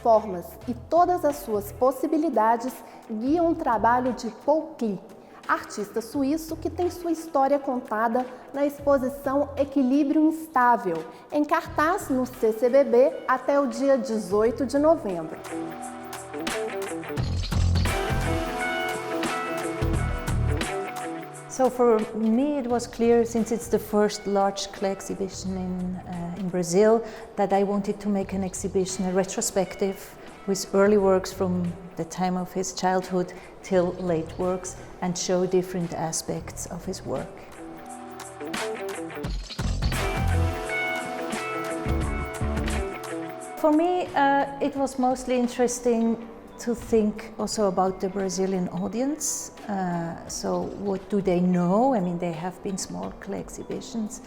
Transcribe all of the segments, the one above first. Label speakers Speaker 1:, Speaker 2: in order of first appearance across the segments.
Speaker 1: formas e todas as suas possibilidades guiam o trabalho de Klee, artista suíço que tem sua história contada na exposição Equilíbrio Instável, em cartaz no CCBB até o dia 18 de novembro.
Speaker 2: So for me it was clear, since it's the first large Klee exhibition in Brazil, that I wanted to make an exhibition, a retrospective, with early works from the time of his childhood till late works, and show different aspects of his work. For me, it was mostly interesting to think also about the Brazilian audience. So what do they know? I mean, there have been small Klee exhibitions,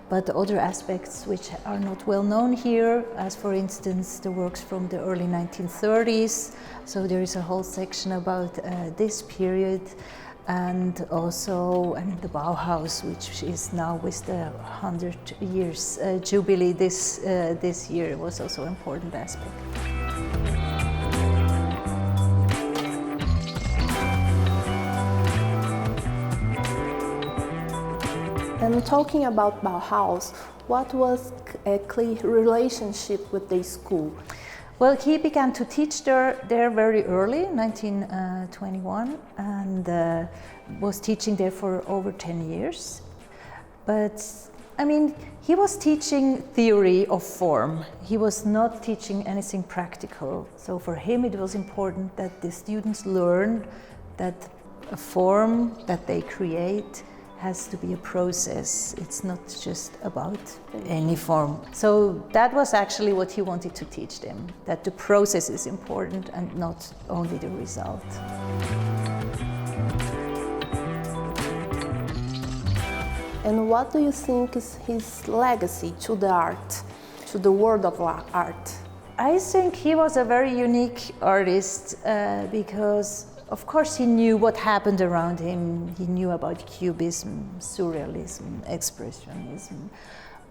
Speaker 2: but other aspects which are not well known here, as for instance the works from the early 1930s. So there is a whole section about this period, and also the Bauhaus, which is now with the 100 years jubilee this year, was also an important aspect.
Speaker 1: And talking about Bauhaus, what was Klee's relationship with the school?
Speaker 2: Well, he began to teach there very early, 1921, and was teaching there for over 10 years. But, I mean, he was teaching theory of form. He was not teaching anything practical. So for him it was important that the students learn that a form that they create has to be a process. It's not just about any form. So that was actually what he wanted to teach them, that the process is important and not only the result.
Speaker 1: And what do you think is his legacy to the art, to the world of art?
Speaker 2: I think he was a very unique artist because of course he knew what happened around him. He knew about Cubism, Surrealism, Expressionism,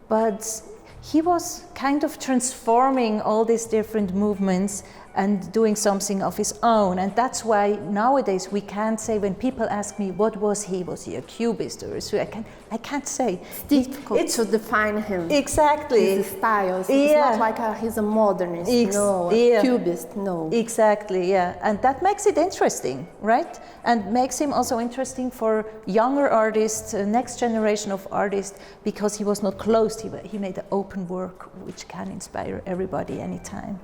Speaker 2: but he was kind of transforming all these different movements and doing something of his own. And that's why nowadays we can't say, when people ask me, what was he a Cubist or I can't say.
Speaker 1: It's difficult to define him.
Speaker 2: Exactly.
Speaker 1: His style. It's not like he's a modernist, a Cubist, no.
Speaker 2: Exactly, yeah. And that makes it interesting, right? And makes him also interesting for younger artists, next generation of artists, because he was not closed. He made an open work which can inspire everybody anytime.